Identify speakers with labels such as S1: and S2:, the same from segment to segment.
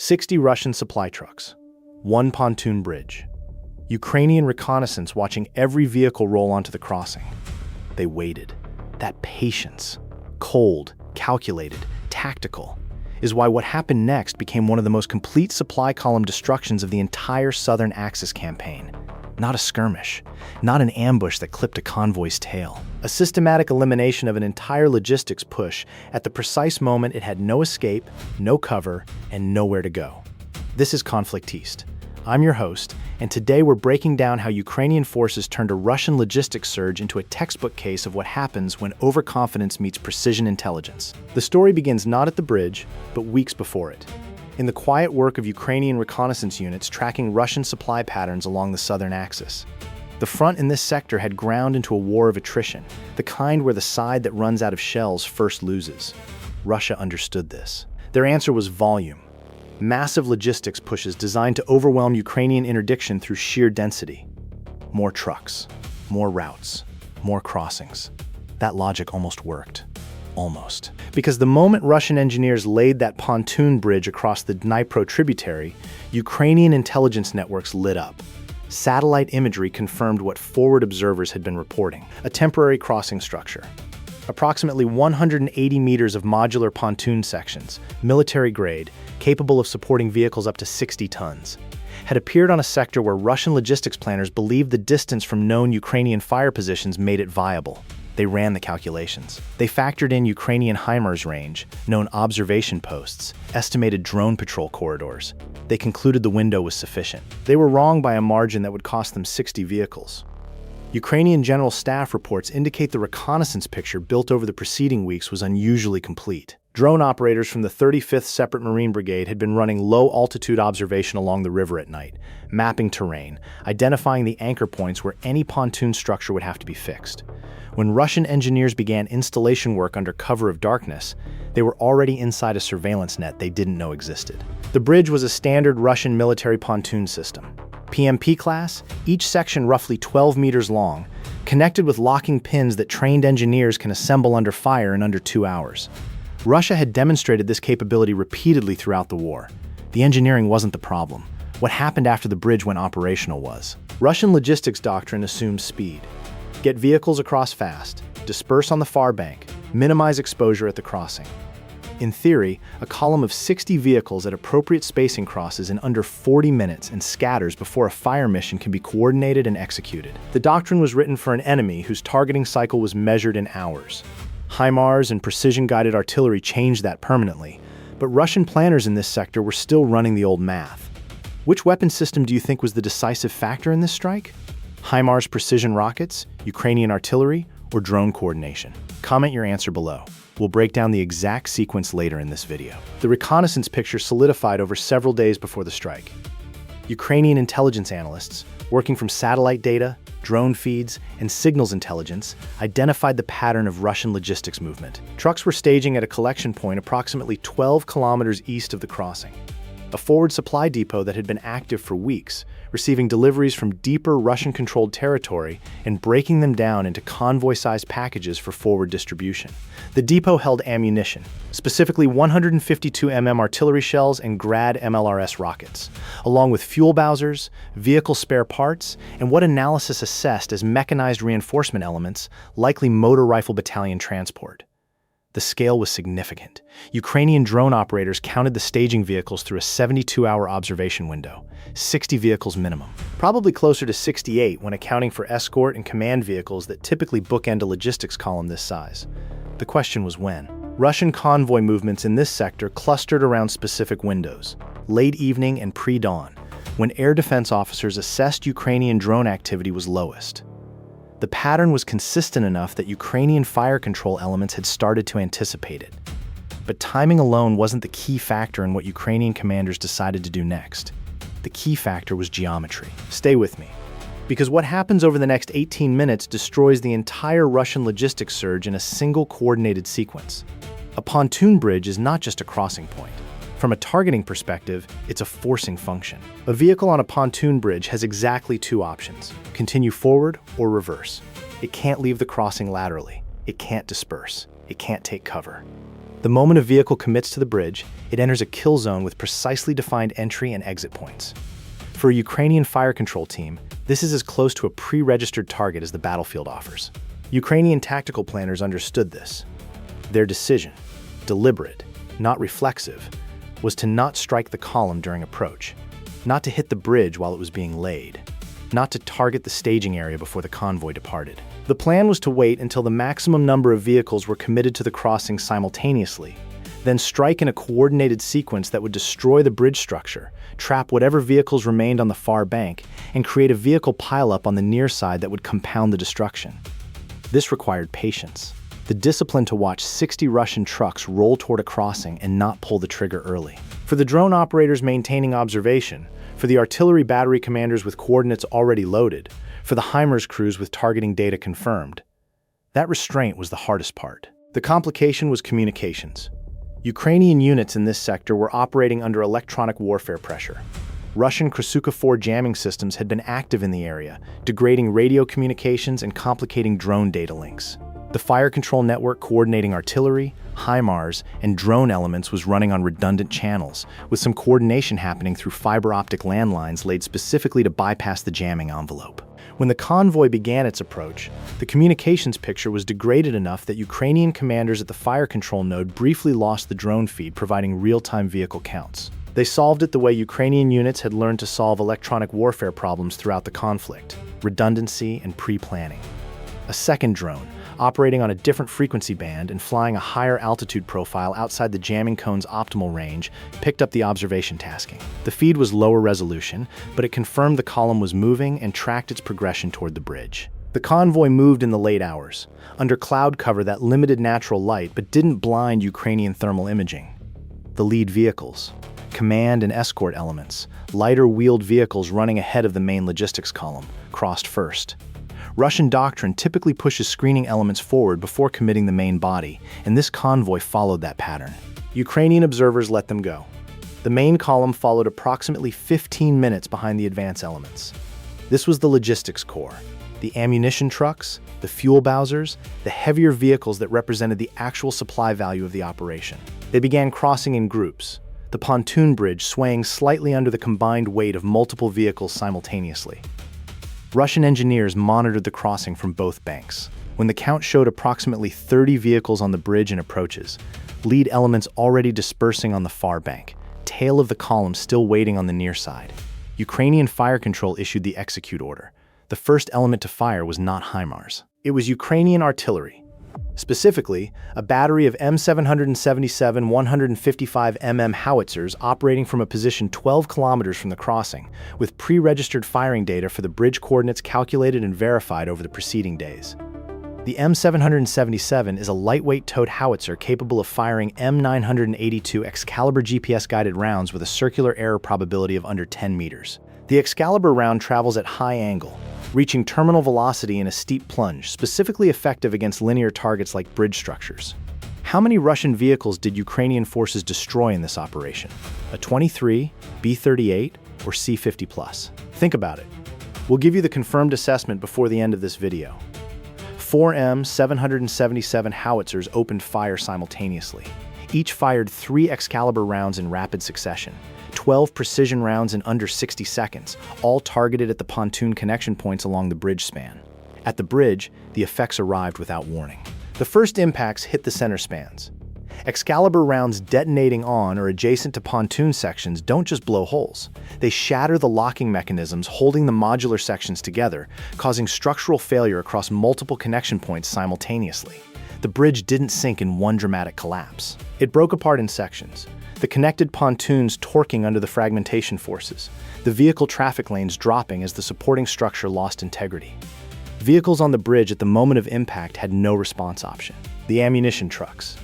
S1: 60 Russian supply trucks, one pontoon bridge. Ukrainian reconnaissance watching every vehicle roll onto the crossing. They waited. That patience, cold, calculated, tactical, is why what happened next became one of the most complete supply column destructions of the entire Southern Axis campaign. Not a skirmish, not an ambush that clipped a convoy's tail. A systematic elimination of an entire logistics push at the precise moment it had no escape, no cover, and nowhere to go. This is Conflict East. I'm your host, and today we're breaking down how Ukrainian forces turned a Russian logistics surge into a textbook case of what happens when overconfidence meets precision intelligence. The story begins not at the bridge, but weeks before it, in the quiet work of Ukrainian reconnaissance units tracking Russian supply patterns along the southern axis. The front in this sector had ground into a war of attrition, the kind where the side that runs out of shells first loses. Russia understood this. Their answer was volume. Massive logistics pushes designed to overwhelm Ukrainian interdiction through sheer density. More trucks, more routes, more crossings. That logic almost worked. Almost. Because the moment Russian engineers laid that pontoon bridge across the Dnipro tributary, Ukrainian intelligence networks lit up. Satellite imagery confirmed what forward observers had been reporting: a temporary crossing structure. Approximately 180 meters of modular pontoon sections, military grade, capable of supporting vehicles up to 60 tons, had appeared on a sector where Russian logistics planners believed the distance from known Ukrainian fire positions made it viable. They ran the calculations. They factored in Ukrainian HIMARS range, known observation posts, estimated drone patrol corridors. They concluded the window was sufficient. They were wrong by a margin that would cost them 60 vehicles. Ukrainian General Staff reports indicate the reconnaissance picture built over the preceding weeks was unusually complete. Drone operators from the 35th Separate Marine Brigade had been running low-altitude observation along the river at night, mapping terrain, identifying the anchor points where any pontoon structure would have to be fixed. When Russian engineers began installation work under cover of darkness, they were already inside a surveillance net they didn't know existed. The bridge was a standard Russian military pontoon system. PMP class, each section roughly 12 meters long, connected with locking pins that trained engineers can assemble under fire in under 2 hours. Russia had demonstrated this capability repeatedly throughout the war. The engineering wasn't the problem. What happened after the bridge went operational was. Russian logistics doctrine assumed speed. Get vehicles across fast, disperse on the far bank, minimize exposure at the crossing. In theory, a column of 60 vehicles at appropriate spacing crosses in under 40 minutes and scatters before a fire mission can be coordinated and executed. The doctrine was written for an enemy whose targeting cycle was measured in hours. HIMARS and precision-guided artillery changed that permanently, but Russian planners in this sector were still running the old math. Which weapon system do you think was the decisive factor in this strike? HIMARS precision rockets, Ukrainian artillery, or drone coordination? Comment your answer below. We'll break down the exact sequence later in this video. The reconnaissance picture solidified over several days before the strike. Ukrainian intelligence analysts, working from satellite data, drone feeds, and signals intelligence, identified the pattern of Russian logistics movement. Trucks were staging at a collection point approximately 12 kilometers east of the crossing, a forward supply depot that had been active for weeks, receiving deliveries from deeper Russian-controlled territory and breaking them down into convoy-sized packages for forward distribution. The depot held ammunition, specifically 152mm artillery shells and Grad MLRS rockets, along with fuel bowsers, vehicle spare parts, and what analysis assessed as mechanized reinforcement elements, likely motor rifle battalion transport. The scale was significant. Ukrainian drone operators counted the staging vehicles through a 72-hour observation window, 60 vehicles minimum. Probably closer to 68 when accounting for escort and command vehicles that typically bookend a logistics column this size. The question was when. Russian convoy movements in this sector clustered around specific windows, late evening and pre-dawn, when air defense officers assessed Ukrainian drone activity was lowest. The pattern was consistent enough that Ukrainian fire control elements had started to anticipate it. But timing alone wasn't the key factor in what Ukrainian commanders decided to do next. The key factor was geometry. Stay with me, because what happens over the next 18 minutes destroys the entire Russian logistics surge in a single coordinated sequence. A pontoon bridge is not just a crossing point. From a targeting perspective, it's a forcing function. A vehicle on a pontoon bridge has exactly two options: continue forward or reverse. It can't leave the crossing laterally. It can't disperse. It can't take cover. The moment a vehicle commits to the bridge, it enters a kill zone with precisely defined entry and exit points. For a Ukrainian fire control team, this is as close to a pre-registered target as the battlefield offers. Ukrainian tactical planners understood this. Their decision, deliberate, not reflexive, was to not strike the column during approach, not to hit the bridge while it was being laid, not to target the staging area before the convoy departed. The plan was to wait until the maximum number of vehicles were committed to the crossing simultaneously, then strike in a coordinated sequence that would destroy the bridge structure, trap whatever vehicles remained on the far bank, and create a vehicle pileup on the near side that would compound the destruction. This required patience, the discipline to watch 60 Russian trucks roll toward a crossing and not pull the trigger early. For the drone operators maintaining observation, for the artillery battery commanders with coordinates already loaded, for the HIMARS crews with targeting data confirmed, that restraint was the hardest part. The complication was communications. Ukrainian units in this sector were operating under electronic warfare pressure. Russian Krasuka-4 jamming systems had been active in the area, degrading radio communications and complicating drone data links. The fire control network coordinating artillery, HIMARS, and drone elements was running on redundant channels, with some coordination happening through fiber optic landlines laid specifically to bypass the jamming envelope. When the convoy began its approach, the communications picture was degraded enough that Ukrainian commanders at the fire control node briefly lost the drone feed, providing real-time vehicle counts. They solved it the way Ukrainian units had learned to solve electronic warfare problems throughout the conflict: redundancy and pre-planning. A second drone, operating on a different frequency band and flying a higher altitude profile outside the jamming cone's optimal range, picked up the observation tasking. The feed was lower resolution, but it confirmed the column was moving and tracked its progression toward the bridge. The convoy moved in the late hours, under cloud cover that limited natural light but didn't blind Ukrainian thermal imaging. The lead vehicles, command and escort elements, lighter wheeled vehicles running ahead of the main logistics column, crossed first. Russian doctrine typically pushes screening elements forward before committing the main body, and this convoy followed that pattern. Ukrainian observers let them go. The main column followed approximately 15 minutes behind the advance elements. This was the logistics core, the ammunition trucks, the fuel bowsers, the heavier vehicles that represented the actual supply value of the operation. They began crossing in groups, the pontoon bridge swaying slightly under the combined weight of multiple vehicles simultaneously. Russian engineers monitored the crossing from both banks. When the count showed approximately 30 vehicles on the bridge and approaches, lead elements already dispersing on the far bank, tail of the column still waiting on the near side. Ukrainian fire control issued the execute order. The first element to fire was not HIMARS. It was Ukrainian artillery. Specifically, a battery of M777 155 mm howitzers operating from a position 12 kilometers from the crossing, with pre-registered firing data for the bridge coordinates calculated and verified over the preceding days. The M777 is a lightweight towed howitzer capable of firing M982 Excalibur GPS-guided rounds with a circular error probability of under 10 meters. The Excalibur round travels at high angle, reaching terminal velocity in a steep plunge, specifically effective against linear targets like bridge structures. How many Russian vehicles did Ukrainian forces destroy in this operation? A 23, B-38, or C-50+? Think about it. We'll give you the confirmed assessment before the end of this video. 4 M777 howitzers opened fire simultaneously. Each fired 3 Excalibur rounds in rapid succession. 12 precision rounds in under 60 seconds, all targeted at the pontoon connection points along the bridge span. At the bridge, the effects arrived without warning. The first impacts hit the center spans. Excalibur rounds detonating on or adjacent to pontoon sections don't just blow holes. They shatter the locking mechanisms holding the modular sections together, causing structural failure across multiple connection points simultaneously. The bridge didn't sink in one dramatic collapse. It broke apart in sections, the connected pontoons torquing under the fragmentation forces, the vehicle traffic lanes dropping as the supporting structure lost integrity. Vehicles on the bridge at the moment of impact had no response option. The ammunition trucks,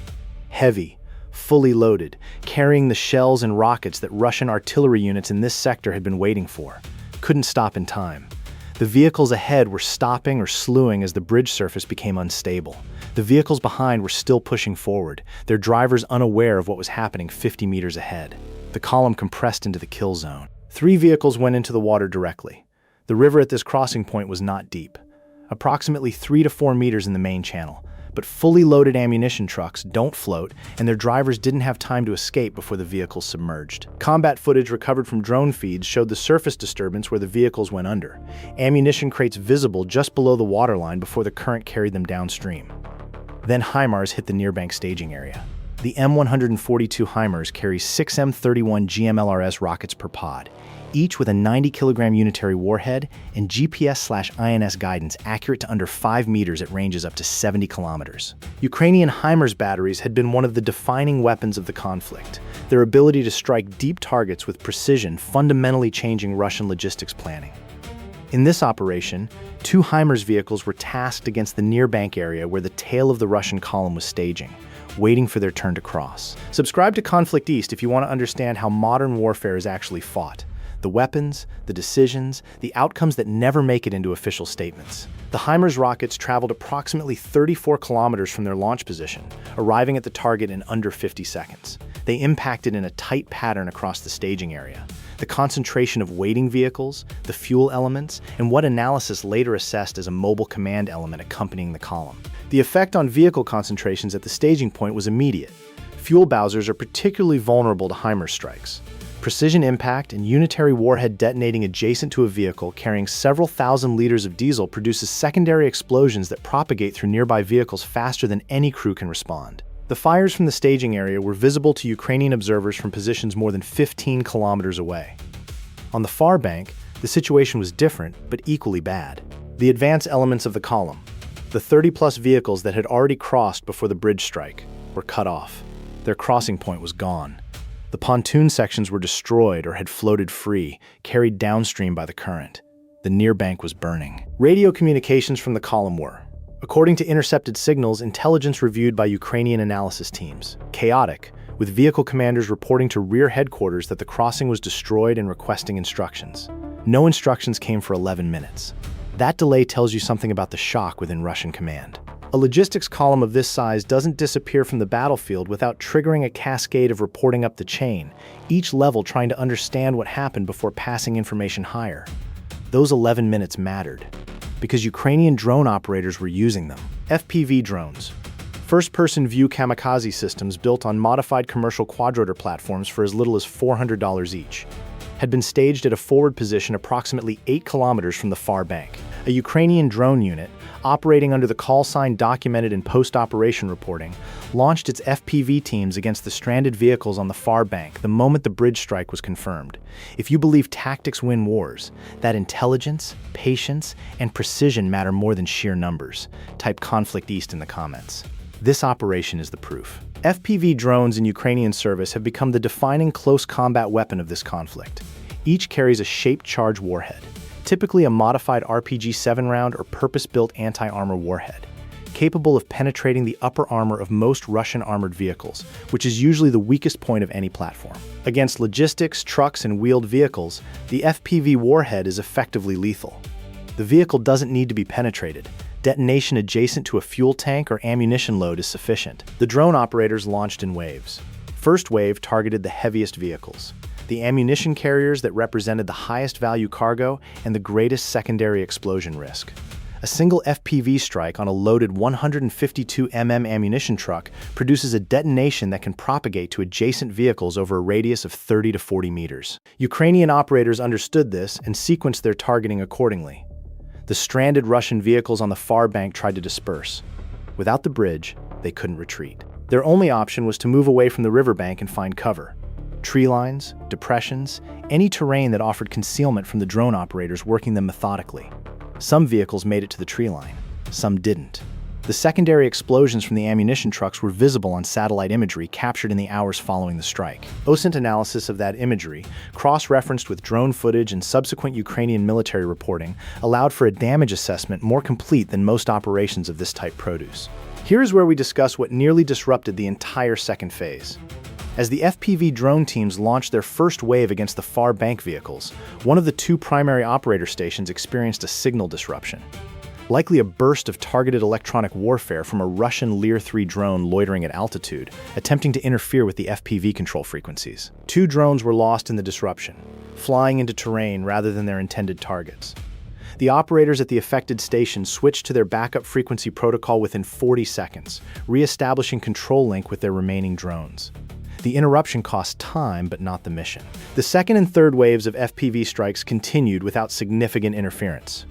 S1: heavy, fully loaded, carrying the shells and rockets that Russian artillery units in this sector had been waiting for, couldn't stop in time. The vehicles ahead were stopping or slewing as the bridge surface became unstable. The vehicles behind were still pushing forward, their drivers unaware of what was happening 50 meters ahead. The column compressed into the kill zone. 3 vehicles went into the water directly. The river at this crossing point was not deep, approximately 3 to 4 meters in the main channel, But fully loaded ammunition trucks don't float, and their drivers didn't have time to escape before the vehicles submerged. Combat footage recovered from drone feeds showed the surface disturbance where the vehicles went under, ammunition crates visible just below the waterline before the current carried them downstream. Then HIMARS hit the nearbank staging area. The M142 HIMARS carries 6 M31 GMLRS rockets per pod, each with a 90-kilogram unitary warhead and GPS/INS guidance accurate to under 5 meters at ranges up to 70 kilometers. Ukrainian HIMARS batteries had been one of the defining weapons of the conflict, their ability to strike deep targets with precision fundamentally changing Russian logistics planning. In this operation, 2 HIMARS vehicles were tasked against the near-bank area where the tail of the Russian column was staging, waiting for their turn to cross. Subscribe to Conflict East if you want to understand how modern warfare is actually fought. The weapons, the decisions, the outcomes that never make it into official statements. The HIMARS rockets traveled approximately 34 kilometers from their launch position, arriving at the target in under 50 seconds. They impacted in a tight pattern across the staging area. The concentration of waiting vehicles, the fuel elements, and what analysis later assessed as a mobile command element accompanying the column. The effect on vehicle concentrations at the staging point was immediate. Fuel bowsers are particularly vulnerable to HIMARS strikes. Precision impact and unitary warhead detonating adjacent to a vehicle carrying several thousand liters of diesel produces secondary explosions that propagate through nearby vehicles faster than any crew can respond. The fires from the staging area were visible to Ukrainian observers from positions more than 15 kilometers away. On the far bank, the situation was different, but equally bad. The advance elements of the column, the 30-plus vehicles that had already crossed before the bridge strike, were cut off. Their crossing point was gone. The pontoon sections were destroyed or had floated free, carried downstream by the current. The near bank was burning. Radio communications from the column were, according to intercepted signals, intelligence reviewed by Ukrainian analysis teams, chaotic, with vehicle commanders reporting to rear headquarters that the crossing was destroyed and requesting instructions. No instructions came for 11 minutes. That delay tells you something about the shock within Russian command. A logistics column of this size doesn't disappear from the battlefield without triggering a cascade of reporting up the chain, each level trying to understand what happened before passing information higher. Those 11 minutes mattered, because Ukrainian drone operators were using them. FPV drones, first-person view kamikaze systems built on modified commercial quadrotor platforms for as little as $400 each, had been staged at a forward position approximately 8 kilometers from the far bank. A Ukrainian drone unit, operating under the call sign documented in post-operation reporting, launched its FPV teams against the stranded vehicles on the far bank the moment the bridge strike was confirmed. If you believe tactics win wars, that intelligence, patience, and precision matter more than sheer numbers. Type Conflict East in the comments. This operation is the proof. FPV drones in Ukrainian service have become the defining close combat weapon of this conflict. Each carries a shaped charge warhead, typically a modified RPG-7 round or purpose-built anti-armor warhead, capable of penetrating the upper armor of most Russian armored vehicles, which is usually the weakest point of any platform. Against logistics, trucks, and wheeled vehicles, the FPV warhead is effectively lethal. The vehicle doesn't need to be penetrated. Detonation adjacent to a fuel tank or ammunition load is sufficient. The drone operators launched in waves. First wave targeted the heaviest vehicles, the ammunition carriers that represented the highest value cargo and the greatest secondary explosion risk. A single FPV strike on a loaded 152 mm ammunition truck produces a detonation that can propagate to adjacent vehicles over a radius of 30 to 40 meters. Ukrainian operators understood this and sequenced their targeting accordingly. The stranded Russian vehicles on the far bank tried to disperse. Without the bridge, they couldn't retreat. Their only option was to move away from the riverbank and find cover. Tree lines, depressions, any terrain that offered concealment from the drone operators working them methodically. Some vehicles made it to the tree line, some didn't. The secondary explosions from the ammunition trucks were visible on satellite imagery captured in the hours following the strike. OSINT analysis of that imagery, cross-referenced with drone footage and subsequent Ukrainian military reporting, allowed for a damage assessment more complete than most operations of this type produce. Here is where we discuss what nearly disrupted the entire second phase. As the FPV drone teams launched their first wave against the far bank vehicles, one of the two primary operator stations experienced a signal disruption. Likely a burst of targeted electronic warfare from a Russian Lear-3 drone loitering at altitude, attempting to interfere with the FPV control frequencies. 2 drones were lost in the disruption, flying into terrain rather than their intended targets. The operators at the affected station switched to their backup frequency protocol within 40 seconds, re-establishing control link with their remaining drones. The interruption cost time, but not the mission. The second and third waves of FPV strikes continued without significant interference.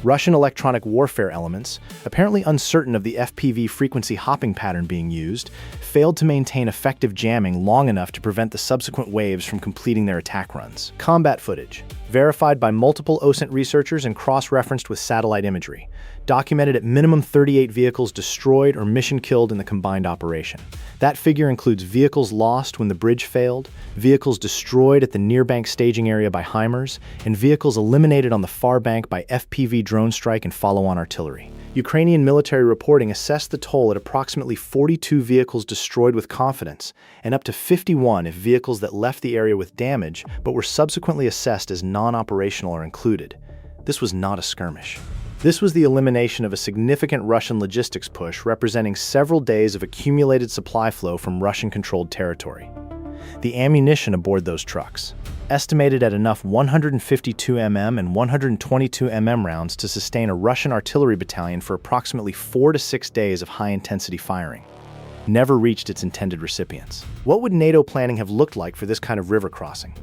S1: Russian electronic warfare elements, apparently uncertain of the FPV frequency hopping pattern being used, failed to maintain effective jamming long enough to prevent the subsequent waves from completing their attack runs. Combat footage, verified by multiple OSINT researchers and cross-referenced with satellite imagery, documented at minimum 38 vehicles destroyed or mission killed in the combined operation. That figure includes vehicles lost when the bridge failed, vehicles destroyed at the near-bank staging area by HIMARS, and vehicles eliminated on the far bank by FPV drone strike and follow-on artillery. Ukrainian military reporting assessed the toll at approximately 42 vehicles destroyed with confidence, and up to 51 if vehicles that left the area with damage but were subsequently assessed as non-operational are included. This was not a skirmish. This was the elimination of a significant Russian logistics push representing several days of accumulated supply flow from Russian-controlled territory. The ammunition aboard those trucks, estimated at enough 152 mm and 122 mm rounds to sustain a Russian artillery battalion for approximately 4 to 6 days of high-intensity firing, never reached its intended recipients. What would NATO planning have looked like for this kind of river crossing?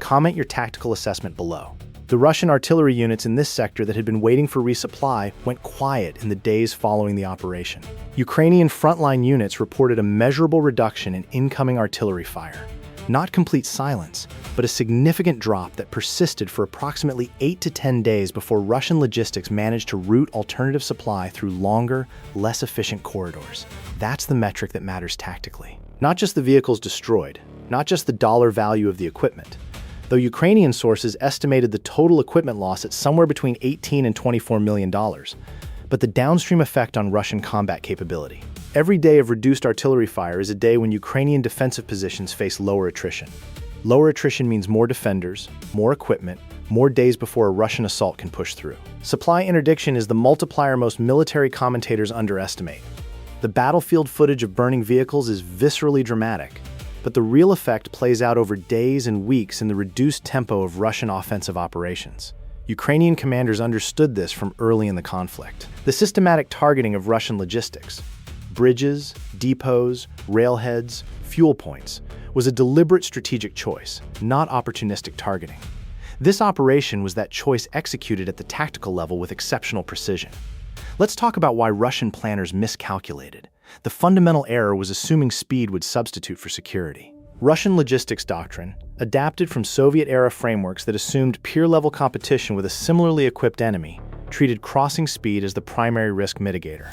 S1: Comment your tactical assessment below. The Russian artillery units in this sector that had been waiting for resupply went quiet in the days following the operation. Ukrainian frontline units reported a measurable reduction in incoming artillery fire. Not complete silence, but a significant drop that persisted for approximately 8 to 10 days before Russian logistics managed to route alternative supply through longer, less efficient corridors. That's the metric that matters tactically. Not just the vehicles destroyed, not just the dollar value of the equipment, though Ukrainian sources estimated the total equipment loss at somewhere between $18 and $24 million, but the downstream effect on Russian combat capability. Every day of reduced artillery fire is a day when Ukrainian defensive positions face lower attrition. Lower attrition means more defenders, more equipment, more days before a Russian assault can push through. Supply interdiction is the multiplier most military commentators underestimate. The battlefield footage of burning vehicles is viscerally dramatic, but the real effect plays out over days and weeks in the reduced tempo of Russian offensive operations. Ukrainian commanders understood this from early in the conflict. The systematic targeting of Russian logistics, bridges, depots, railheads, fuel points, was a deliberate strategic choice, not opportunistic targeting. This operation was that choice executed at the tactical level with exceptional precision. Let's talk about why Russian planners miscalculated. The fundamental error was assuming speed would substitute for security. Russian logistics doctrine, adapted from Soviet-era frameworks that assumed peer-level competition with a similarly equipped enemy, treated crossing speed as the primary risk mitigator.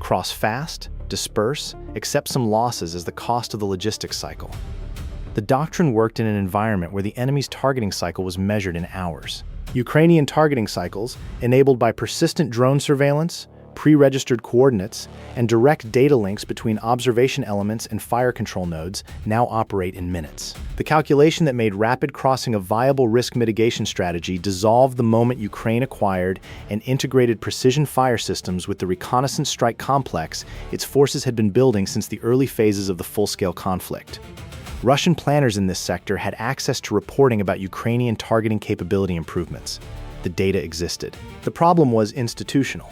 S1: Cross fast, disperse, accept some losses as the cost of the logistics cycle. The doctrine worked in an environment where the enemy's targeting cycle was measured in hours. Ukrainian targeting cycles, enabled by persistent drone surveillance, pre-registered coordinates, and direct data links between observation elements and fire control nodes, now operate in minutes. The calculation that made rapid crossing a viable risk mitigation strategy dissolved the moment Ukraine acquired and integrated precision fire systems with the reconnaissance strike complex its forces had been building since the early phases of the full-scale conflict. Russian planners in this sector had access to reporting about Ukrainian targeting capability improvements. The data existed. The problem was institutional.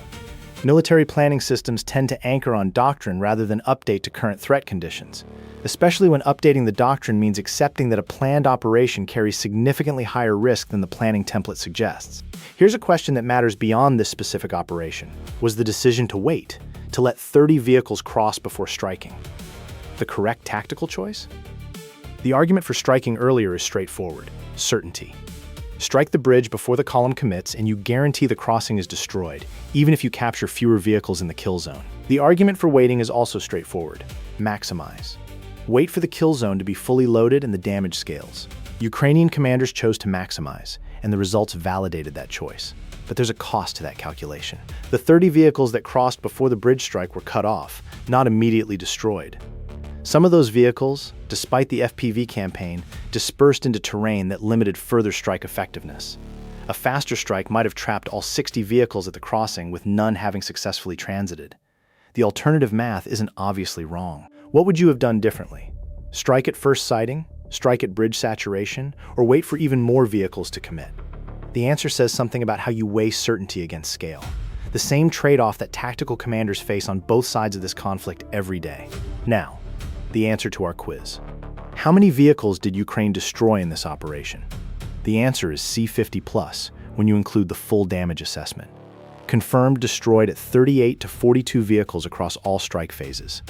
S1: Military planning systems tend to anchor on doctrine rather than update to current threat conditions, especially when updating the doctrine means accepting that a planned operation carries significantly higher risk than the planning template suggests. Here's a question that matters beyond this specific operation. Was the decision to wait, to let 30 vehicles cross before striking, the correct tactical choice? The argument for striking earlier is straightforward: certainty. Strike the bridge before the column commits and you guarantee the crossing is destroyed, even if you capture fewer vehicles in the kill zone. The argument for waiting is also straightforward: maximize. Wait for the kill zone to be fully loaded and the damage scales. Ukrainian commanders chose to maximize, and the results validated that choice. But there's a cost to that calculation. The 30 vehicles that crossed before the bridge strike were cut off, not immediately destroyed. Some of those vehicles, despite the FPV campaign, dispersed into terrain that limited further strike effectiveness. A faster strike might have trapped all 60 vehicles at the crossing, with none having successfully transited. The alternative math isn't obviously wrong. What would you have done differently? Strike at first sighting? Strike at bridge saturation? Or wait for even more vehicles to commit? The answer says something about how you weigh certainty against scale. The same trade-off that tactical commanders face on both sides of this conflict every day. Now, the answer to our quiz. How many vehicles did Ukraine destroy in this operation? The answer is C50+ when you include the full damage assessment. Confirmed destroyed at 38 to 42 vehicles across all strike phases.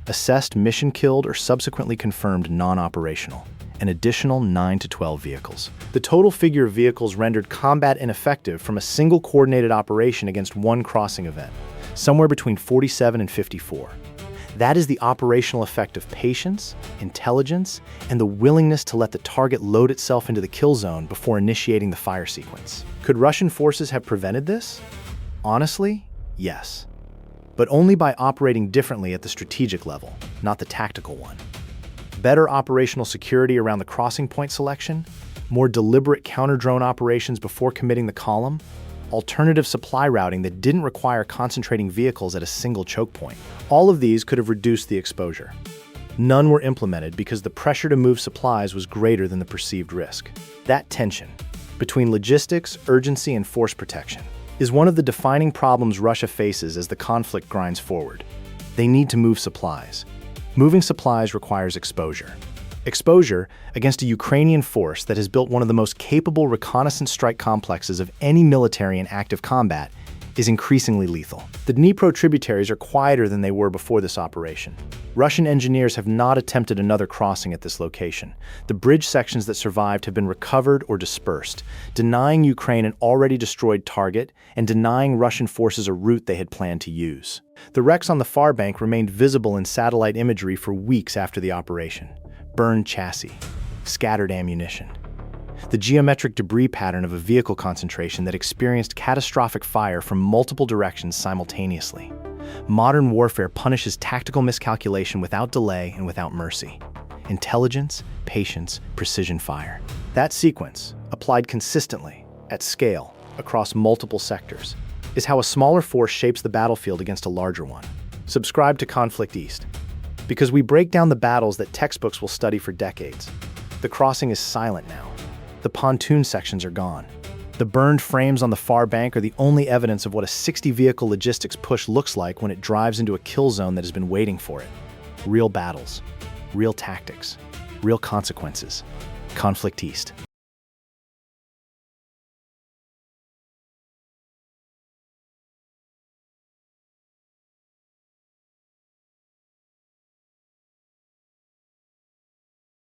S1: Assessed mission killed or subsequently confirmed non-operational, an additional 9 to 12 vehicles. The total figure of vehicles rendered combat ineffective from a single coordinated operation against one crossing event, somewhere between 47 and 54. That is the operational effect of patience, intelligence, and the willingness to let the target load itself into the kill zone before initiating the fire sequence. Could Russian forces have prevented this? Honestly, yes. But only by operating differently at the strategic level, not the tactical one. Better operational security around the crossing point selection, more deliberate counter-drone operations before committing the column, alternative supply routing that didn't require concentrating vehicles at a single choke point. All of these could have reduced the exposure. None were implemented because the pressure to move supplies was greater than the perceived risk. That tension between logistics, urgency, and force protection is one of the defining problems Russia faces as the conflict grinds forward. They need to move supplies. Moving supplies requires exposure. Exposure against a Ukrainian force that has built one of the most capable reconnaissance strike complexes of any military in active combat is increasingly lethal. The Dnipro tributaries are quieter than they were before this operation. Russian engineers have not attempted another crossing at this location. The bridge sections that survived have been recovered or dispersed, denying Ukraine an already destroyed target and denying Russian forces a route they had planned to use. The wrecks on the far bank remained visible in satellite imagery for weeks after the operation. Burned chassis, scattered ammunition. The geometric debris pattern of a vehicle concentration that experienced catastrophic fire from multiple directions simultaneously. Modern warfare punishes tactical miscalculation without delay and without mercy. Intelligence, patience, precision fire. That sequence, applied consistently, at scale, across multiple sectors, is how a smaller force shapes the battlefield against a larger one. Subscribe to Conflict East, because we break down the battles that textbooks will study for decades. The crossing is silent now. The pontoon sections are gone. The burned frames on the far bank are the only evidence of what a 60-vehicle logistics push looks like when it drives into a kill zone that has been waiting for it. Real battles, real tactics, real consequences. Conflict East.